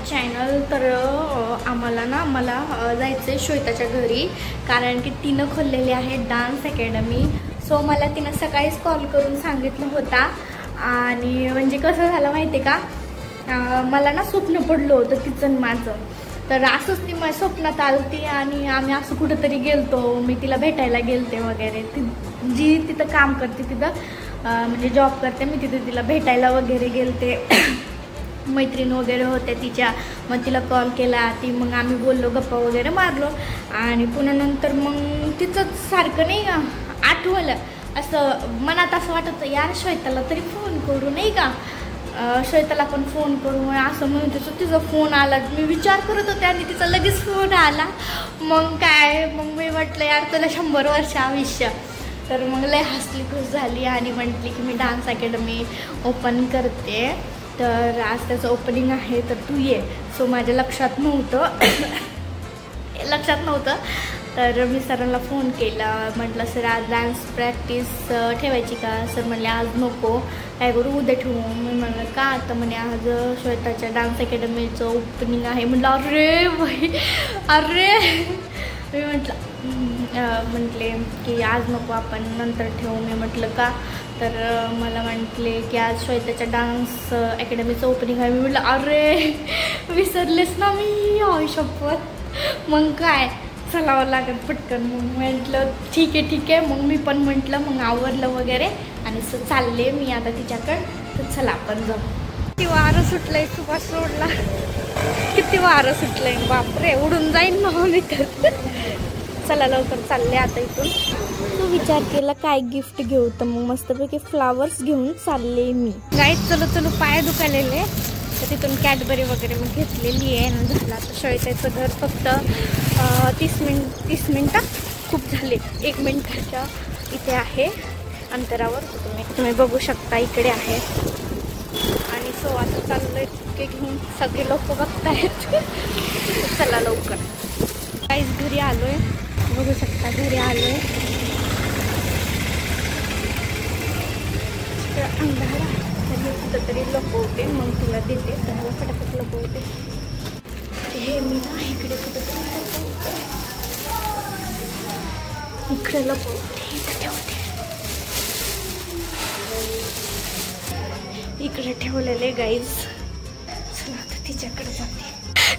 Channel. तर आम्हाला ना मला जायचं श्वेताच्या घरी, कारण की तिनं खोललेली आहे डान्स अकॅडमी. सो मला तिनं सकाळीच कॉल करून सांगितलं होता. आणि म्हणजे कसं झालं माहिती आहे का, मला ना स्वप्न पडलं होतं तिचं माझं. तर असंच ती माझ्या स्वप्नात आलती आणि आम्ही असं कुठंतरी गेलतो. मी तिला भेटायला गेलते वगैरे. ती जी तिथं काम करते तिथं म्हणजे जॉब करते, मी तिथे तिला भेटायला वगैरे गेलते. मैत्रीण वगैरे होत्या तिच्या. मग तिला कॉल केला, ती मग आम्ही बोललो, गप्पा वगैरे मारलो. आणि पुन्हा नंतर मग तिचं सारखं नाही का आठवलं, असं मनात असं वाटतं यार श्वेताला तरी फोन करू नाही का, श्वेताला पण फोन करू असं म्हणून तिचा फोन आला. मी विचार करत होते आणि तिचा लगेच फोन आला. मग काय, मग मी म्हटलं यार तुला 100 वर्ष आयुष्य. तर मग लय हसली खुश झाली आणि म्हटली की मी डान्स अकॅडमी ओपन करते, तर आज त्याचं ओपनिंग आहे तर तू ये. सो माझ्या लक्षात नव्हतं तर मी सरांना फोन केला. म्हटलं सर आज डान्स प्रॅक्टिस ठेवायची का? सर म्हणले आज नको, काय करू उद्या ठेवू. मी म्हणलं का? आता म्हणे आज श्वेताच्या डान्स अकॅडमीचं ओपनिंग आहे. म्हटलं अरे भाई अरे. मी म्हटले की आज नको, आपण नंतर ठेवू. मी म्हटलं का? तर मला म्हटले की आज श्वेताच्या डान्स अकॅडमीचं ओपनिंग आहे. मी म्हटलं अरे विसरलेच ना मी, शपथ. मग काय चलावं लागत पटकन. मग म्हटलं ठीक आहे. मग मी पण म्हटलं, मग आवरलं वगैरे आणि चालले मी आता तिच्याकडं. तर चला आपण जाऊ. किती वारं सुटलंय सुभाष रोडला, किती वारं सुटलंय, बापरे उडून जाईन ना मी तर. चला लवकर चालले आता इथून. तो विचार केला काय गिफ्ट घेऊ, तर मग मस्तपैकी फ्लावर्स घेऊन चालले मी. गाईज चलो पाय दुखालेले, तर तिथून कॅडबरी वगैरे मग घेतलेली आहे आणि झालं आता श्वेताचं घर. फक्त 30 मिनटं खूप झाले. 1 मिनिटाच्या इथे आहे अंतरावर. तुम्ही बघू शकता इकडे आहे. आणि सो आता चाललंय बुके घेऊन, सगळे लोक बघतायत. चला लवकर. गाईज घरी आलोय, बघू शकता घरी आलोय. अंधार कुठंतरी लपवते, मग तुला देते. तर मला फटाफट लपवते. हे मी ना इकडे कुठंतरी इकडे लपवते, इकडे ठेवते. इकडे ठेवलेले गाईज. चला आता तिच्याकडे जाते.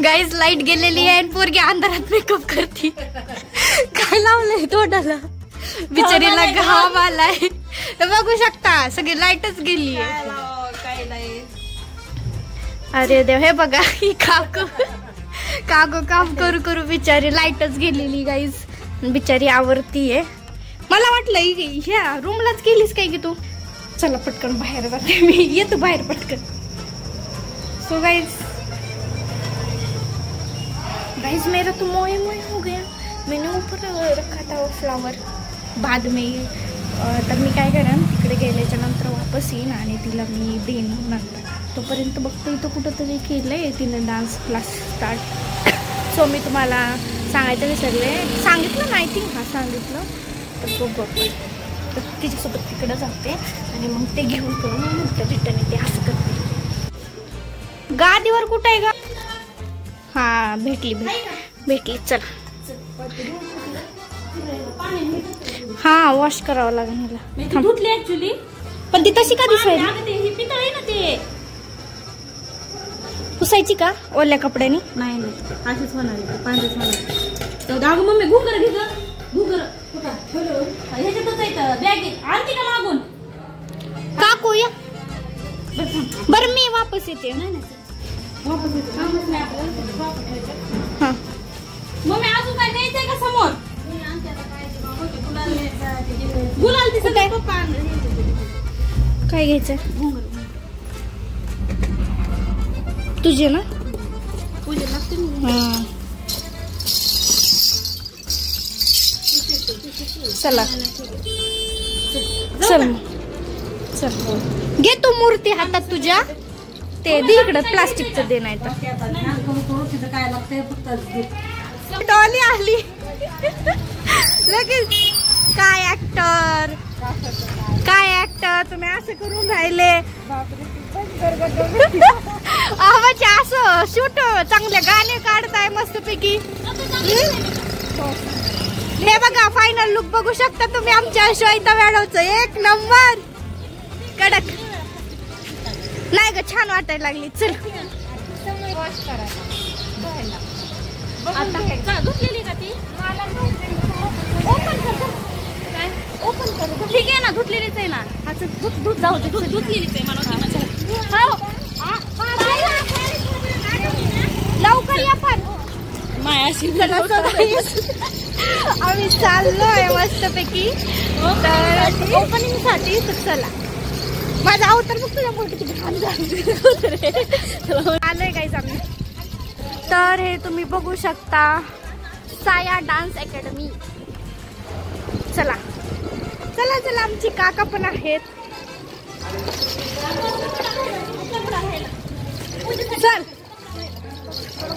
गाईज लाईट गेलेली आहे आणि पोरगी अंधारात मेकअप करते. काय लावलंय तोंडाला, बिचारीला घाम आलाय. बघू शकता सगळी लाईटच गेली आहे. अरे देव, हे बघा ही काकू काम करू बिचारी लाईटच गेलेली. गाईज बिचारी आवरतीये. मला वाटलं ह्या रूमलाच गेलीस काय की तू. चला पटकन बाहेर जाते मी, येतो बाहेर पटकन. सो गाईज मेरा तो मोए हो गया. मैंने ऊपर रखा था वो फ्लावर बाद में. तर मी काय करेन, तिकडे गेल्याच्या नंतर वापस येईन आणि तिला मी देईन नंतर. तोपर्यंत बघतो इथं कुठंतरी केलं आहे तिनं डान्स क्लास स्टार्ट. सो मी तुम्हाला सांगायचं विसरले, सांगितलं ना आय थिंक, हा सांगितलं. तर तो बघ, तर तिच्यासोबत तिकडं जाते आणि मग ते घेऊन करून नंतर रिटर्न येते. असं करते. गादीवर कुठं आहे का? हा भेटली. चला. हा वॉश करावं लागेल मला. धुतली ऍक्च्युली, पण ती तशी का दिसायली? पुसायची का ओल्या कपड्यानी? नाही अशीच होणार. पांढरीच होणार. मम्मी घुंगर घे ग, घुंगर ह्याच्यातच आहे बॅग. आणखी का मागून काकू या. बरं मी वापस येते. हा मम्मी अजून काय न्यायचंय का समोर? गुलाल दिसत आहे. काय घ्यायचं? तुझे ना तुझे लागते. चला चल घे तू मूर्ती हातात तुझ्या. ते दे इकडं, प्लास्टिकचं दे. नाही तर डॉली आली लगेच. काय ऍक्टर तुम्ही असं करून राहिले. म्हणजे असं शूट चांगले गाणे काढताय मस्तपैकी. हे बघा फायनल लुक बघू शकता तुम्ही आमच्या श्वेता मॅडमचं. एक नंबर कडक नाही ग, छान वाटायला लागली. चल धुतलेली का ती? ओपन कर. ठीक आहे ना, धुतलेलीच आहे ना. धुत जाऊ दे, धुतलेलीच आहे मला. लवकर या पण. मायाशी आम्ही चाललोय मस्तपैकी तर ओपनिंग साठी. चला माझा अवतार बघ तुझ्या मोठी किती छान आलोय गाईज आम्ही. तर हे तुम्ही बघू शकता साया डान्स अकॅडमी. चला चला चला, आमची काका पण आहेत. चल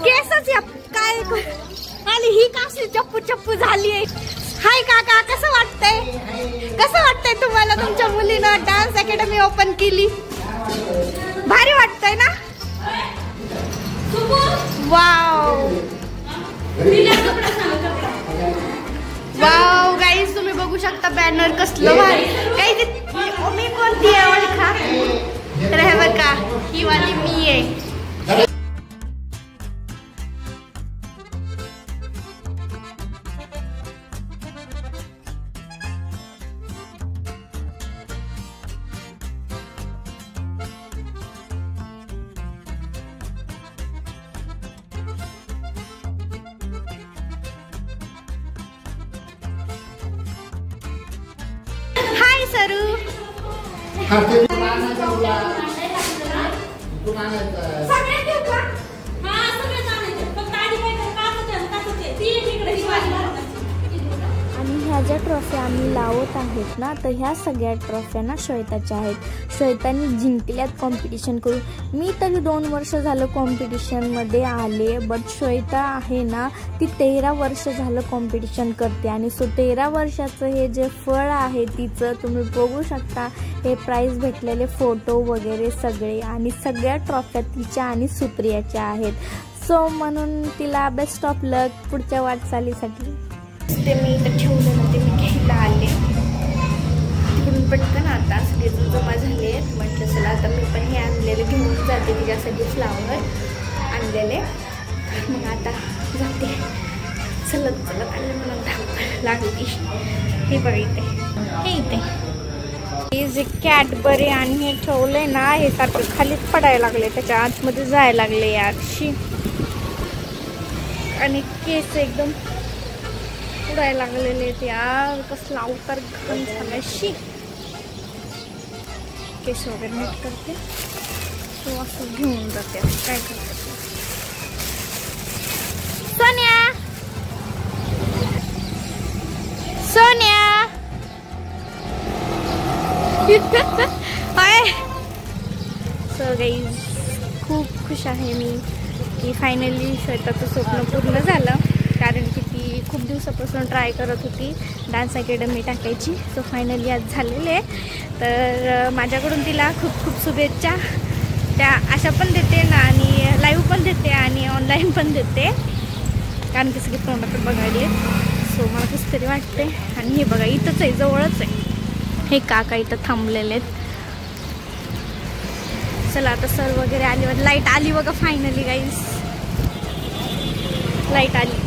केसच या काय आणि ही काशी चप्पू चप्पू झाली आहे. हाय काका, कसं वाटतंय? कसं वाटतंय तुम्हाला तुमच्या मुलीनं डान्स अकॅडमी ओपन केली? भारी वाटतंय ना? वाव वाव गाईज, तुम्ही बघू शकता बॅनर कसलं भारी. काही मी कोणती आहे ओळखा? तर हे बघा, ही वाली मी आहे. हाय सरू. आणि ह्या ज्या ट्रॉफी आम्ही लावत आहेत ना, तर ह्या सगळ्या ट्रॉफ्या ना श्वेताच्या आहेत. श्वेतानी जिंकल्यात कॉम्पिटिशन करून. मी तरी 2 वर्ष झालं कॉम्पिटिशनमध्ये आले, बट श्वेता आहे ना ती 13 वर्ष झालं कॉम्पिटिशन करते. आणि 13 वर्षाचं हे जे फळ आहे तिचं तुम्ही बघू शकता. हे प्राईज भेटलेले फोटो वगैरे सगळे, आणि सगळ्या ट्रॉफ्या तिच्या आणि सुप्रियाच्या आहेत. सो म्हणून तिला बेस्ट ऑफ लक पुढच्या वाटचालीसाठी. ते मी इथं ठेवलं ना, ते मी घ्यायला आले तिकडून पटकन. आता सगळेजण जमा झाले. म्हटलं चला आता मी पण हे आणलेले घेऊन जाते, तिच्यासाठी फ्लावर आणलेले. मग आता जाते चलत चलत. आणि मला धावपळ लागली. हे बघा इथे, हे इथे हे जे कॅडबरी आणि हे ठेवलंय ना, हे सारखं खालीच पडायला लागले, त्याच्या आतमध्ये जायला लागले यारशी. आणि केस एकदम उडायला लागलेले ते यार. कसला अवतार घाण झालाय. शी केस वगैरे नीट करते. तो असं घेऊन जाते. काय करते सोन्या? सोन्या सो गाईज, खूप खुश आहे मी की फायनली श्वेताचं स्वप्न पूर्ण झालं. कारण की ती खूप दिवसापासून ट्राय करत होती डान्स अकॅडमी टाकायची. सो फायनली आज झालेले आहे. तर माझ्याकडून तिला खूप खूप शुभेच्छा. त्या अशा पण देते ना, आणि लाईव्ह पण देते आणि ऑनलाईन पण देते, कारण की सगळे तोंडाकडे बघायला. सो मला कसं तरी वाटते. आणि हे बघा इथंच आहे, जवळच आहे. हे काका इथं थांबलेले आहेत. चला आता सर वगैरे आली. लाईट आली बघा फायनली गाईज. लाईट आली,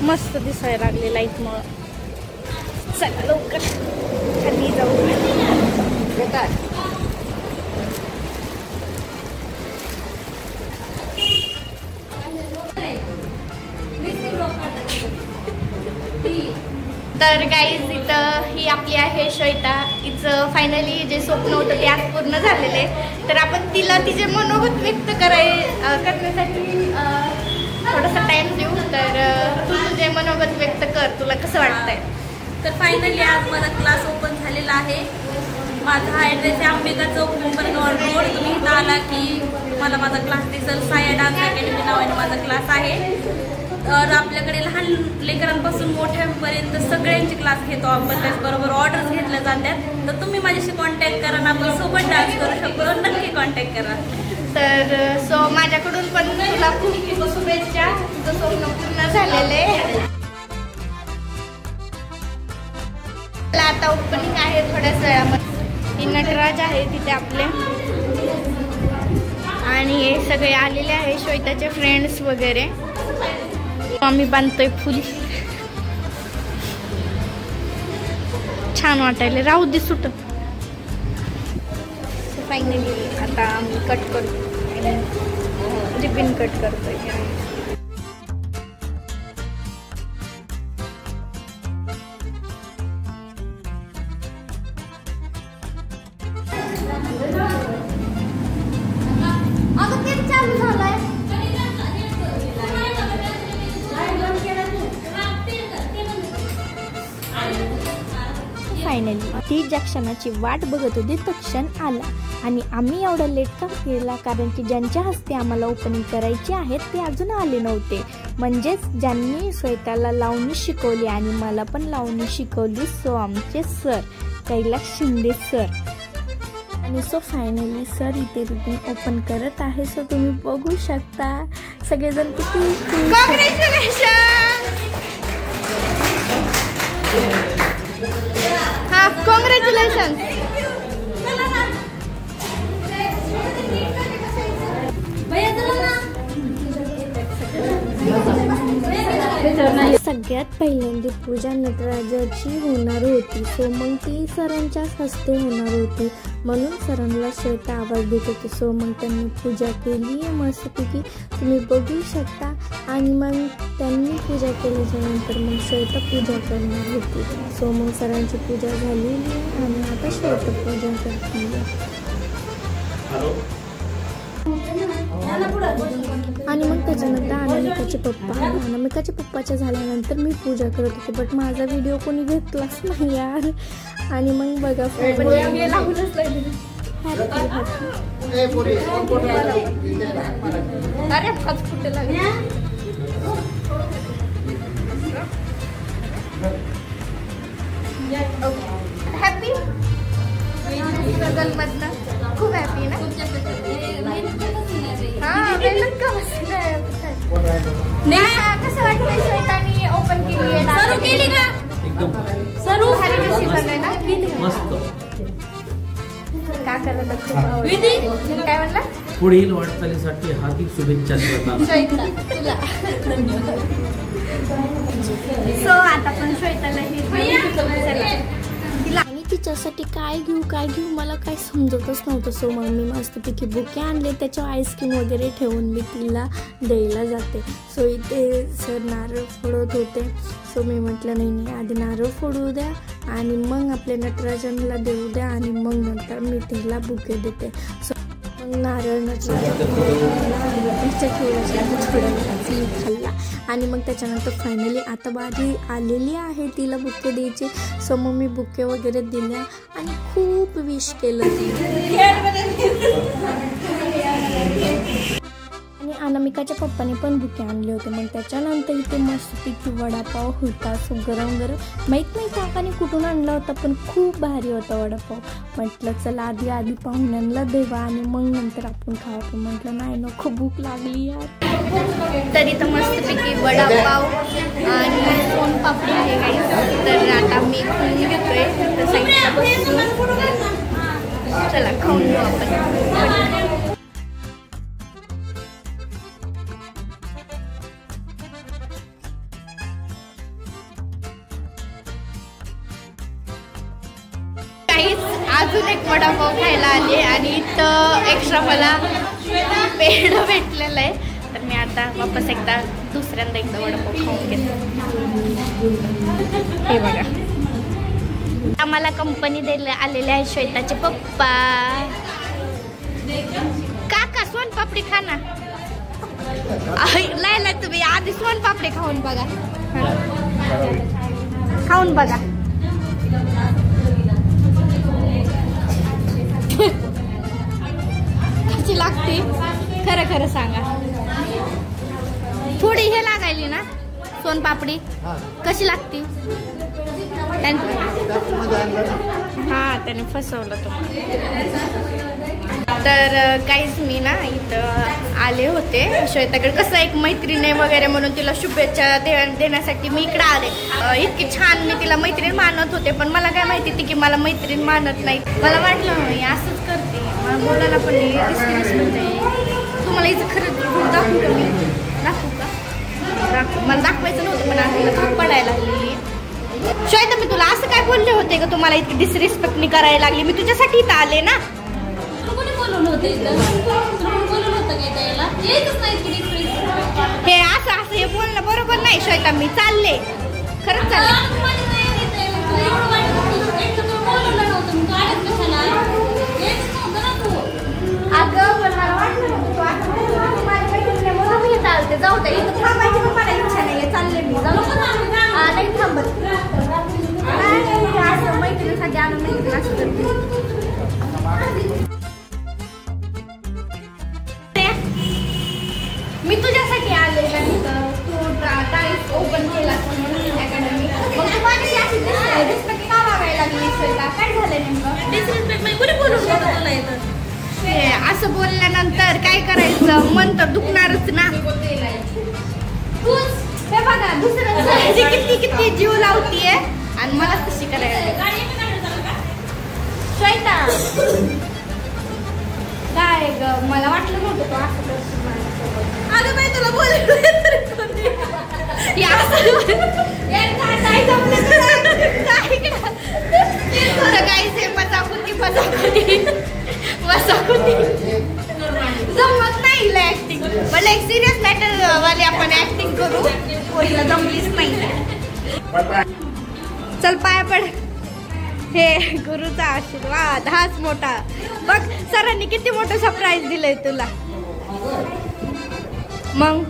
मस्त दिसायला लागले लाईटमुळं. चला लवकर खाली जाऊ. तर गाईज इथं ही आपली आहे श्वेता. हिचं फायनली जे स्वप्न होतं ते आज पूर्ण झालेले. तर आपण तिला तिचे मनोगत व्यक्त करण्यासाठी थोडासा टाइम देऊ. तर तू तुझे मनोगत व्यक्त कर, तुला कसं वाटतंय? तर फायनली आज माझा क्लास ओपन झालेला आहे. माझा ॲड्रेस आहे अंबिका चौक, मुंबरगाव रोड. तुम्ही इथं आला की मला माझा क्लास दिसेल. साया डान्स अकॅडमी नावाने माझा क्लास आहे. तर आपल्याकडे लहान लेकरांपासून मोठ्यांपर्यंत सगळ्यांचे क्लास घेतो आपण. त्याचबरोबर ऑर्डर्स घेतल्या जातात. तर तुम्ही माझ्याशी कॉन्टॅक्ट करा, आपण सोबत डान्स करू शकतो. नक्की कॉन्टॅक्ट करा. तर सो माझ्याकडून पण तुला खूप खूप शुभेच्छा. तुझं स्वप्न पूर्ण झालेले. आता ओपनिंग आहे थोड्याच वेळामध्ये. नटराज आहे तिथे आपले आणि हे सगळे आलेले आहे श्वेताचे फ्रेंड्स वगैरे. आम्ही बांधतोय फुल. छान वाटायला. राहू दे सुट. फायनली आता आम्ही कट करतो. रिबिन कट करतोय. फायनली ती ज्या क्षणाची वाट बघत होती तो क्षण आला आणि आम्ही एवढा लेट का केला कारण की ज्यांच्या हस्ते आम्हाला ओपनिंग करायची आहे ते अजून आले नव्हते. म्हणजेच ज्यांनी श्वेताला लावणी शिकवली आणि मला पण लावणी शिकवली सो आमचे सर कैलास शिंदे सर. आणि सो फायनली सर इथे रिबिन ओपन करत आहे. सो तुम्ही बघू शकता सगळेजण किती. हा कॉंग्रॅच्युलेशन. सगळ्यात पहिल्यांदा पूजा नटराजाची होणार होती. सो मग ती सरांच्याच हस्ते होणार होती म्हणून सरांना श्वेता आवाज देत होती. सो मग त्यांनी पूजा केली मस्तपैकी तुम्ही बघू शकता. आणि मग त्यांनी पूजा केल्याच्या नंतर मग श्वेता पूजा करणार होती. सो मग सरांची पूजा झालेली आहे आणि आता श्वेता पूजा करते. आणि मग त्याच्यानंतर अनामिकाचे पप्पा. अनामिकाच्या पप्पाच्या झाल्यानंतर मी पूजा करत होते बट माझा व्हिडिओ कोणी घेतलाच नाही यार. आणि मग बघा हॅपी स्ट्रगलमधनं खूप हॅपी ना. कसं वाटतंय श्वेतानी ओपन केली का? मस्त. का करत काय म्हणला? पुढील वाटचालीसाठी हार्दिक शुभेच्छा श्वेता. सो आता पण श्वेताला आणि तिच्यासाठी काय घेऊ मला काय समजतच नव्हतं. सो मग मी मस्तपैकी बुके आणले त्याच्यावर आईस्क्रीम वगैरे ठेवून मी तिला द्यायला जाते. सो इथे सर नारळ फोडत होते. सो मी म्हटलं नाही आधी नारळ फोडू द्या आणि मग आपल्या नटराजनला देऊ द्या आणि मग नंतर मी तिला बुके देते. सो मग नारळ नटराजन खाल्ला आणि मग त्याच्यानंतर फायनली आता बारी आलेली आहे तिला बुके द्यायचे. सो मग मी बुके वगैरे दिल्या आणि खूप विश केलं. आणि अनामिकाच्या पप्पाने पण बुके आणले होते. मग त्याच्यानंतर इथे मस्तपैकी वडापाव होता. सो गरम गरम. माहीत नाही काकाने कुठून आणला होता पण खूप भारी होता वडापाव. म्हटलं चला आधी पाहुण्यांना देवा आणि मग नंतर आपण खावा. पण म्हटलं नाही नको भूक लागली यार. तरी तर मस्तपैकी वडापाव आणि सोनपापडी आहे काही. तर आता मी खाऊन घेतोय. चला खाऊन घेऊ आपण. अजून एक वडापाव खायला आली आणि इथं एक्स्ट्रा मला पेढ भेटलेलं आहे. तर मी आता वापस एकदा दुसऱ्यांदा एकदा वडापाव खाऊन घेते. हे बघा आम्हाला कंपनी द्यायला आलेले आहे श्वेताचे पप्पा. काका सोनपापडी खा ना. नाही तुम्ही आधी सोनपापडी खाऊन बघा. खाऊन बघा. कशी लागते खरं खरं सांगा. थोडी हे लागायली ना सोनपापडी. कशी लागते? हा त्याने फसवलं तो. तर काहीच मी ना इथं आले होते श्वेताकडे, कसं एक मैत्रीण आहे वगैरे म्हणून तिला शुभेच्छा देण्यासाठी मी इकडे आले. इतकी छान मी तिला मैत्रीण मानत होते, पण मला काय माहिती ती की मला मैत्रीण मानत नाही. मला वाटलं मी असंच करते, मला बोलायला पण म्हणते. तुम्हाला इथं खरं दाखवू का मी? दाखवू का? दाखवू. मला दाखवायचं नव्हतं पण आज तिला खूप पडायला लागली. श्वेता मी तुला असं काय बोलले होते का तुम्हाला इतकी डिसरिस्पेक्ट मी करायला लागली? मी तुझ्यासाठी इथं आले ना. हे असं असं हे बोलणं बरोबर नाही श्वेता. मी चालले, खरंच चालले. अगं पण मला वाटलं चालते, जाऊ दे. इथं थांबायची पण मला इच्छा नाहीये, चालले मी. नाही थांबत, असं मैत्रिणीसाठी आणून मैत्रीण असं करते. मी तुझ्यासाठी आले ना तिथं. तू डान्स ओपन केला अकॅडमी, मग तू माझी अशी डिसरिस्पेक्ट का वागायला लागली? काय झालं नेमकं? डिसरिस्पेक्ट मी कुठे बोलून होतं तुला इथं? असं बोलल्यानंतर काय करायचं? मन तर दुखणारच ना. हे बघा दुसरं किती किती जीव लावतीये आणि मला कशी करायला. श्वेता काय ग, मला वाटलं नव्हतं तू असं करशील. अगं बाई तुला जमत नाही ऍक्टिंग. मला एक सिरियस मॅटर वाले आपण ऍक्टिंग करू, कोणीला जमलीच नाही. चल पाया पड. हे गुरुचा आशीर्वाद हाच मोठा. बघ सरांनी किती मोठं सरप्राईज दिलंय तुला. मग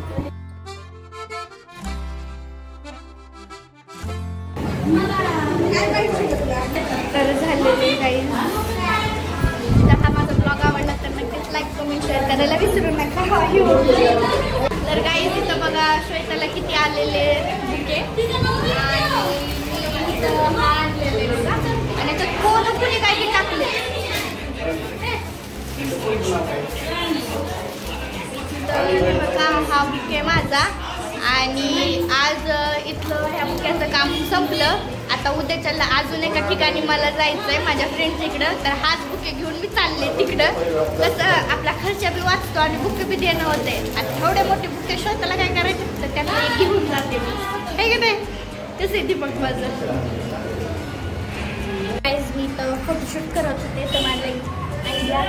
तर झालेले काही. हा माझा ब्लॉग आवडला तर नक्कीच लाईक कमेंट शेअर करायला विसरू नका. तर काही तिथं बघा श्वेताला किती आलेले बुके आणि त्यात कोण कुणी काही टाकले. बघा हा बुके माझा आणि आज इथलं ह्या बुक्याचं काम संपलं. आता उद्याच्याला अजून एका ठिकाणी मला जायचंय माझ्या फ्रेंड्स इकडं, तर हाच बुके घेऊन मी चालले तिकडं. कसं आपला खर्च बी वाचतो आणि बुके बी देणं होते. आता एवढे मोठे बुके शोधायला काय करायचं, तर त्याला एक घेऊन जाते मी, आहे की नाही? तसे दीपक माझं. मी तर फोटोशूट करत होते तर मला आयडिया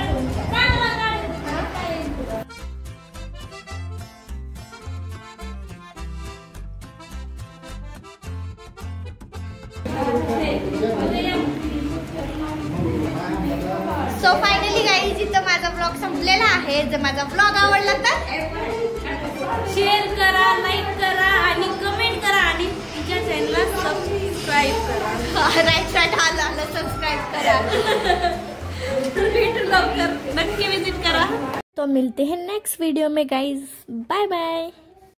सो फायनली गाईज इथं माझा ब्लॉग संपलेला आहे. जर माझा ब्लॉग आवडला तर शेअर करा, लाईक करा आणि कमेंट करा आणि तिच्या चॅनलला सबस्क्राईब करा. राईट आलं सबस्क्राईब करा. भेटू लवकर, नक्की विजिट करा. तो मिलते हैं नेक्स्ट वीडियो में गाइज. Bye bye.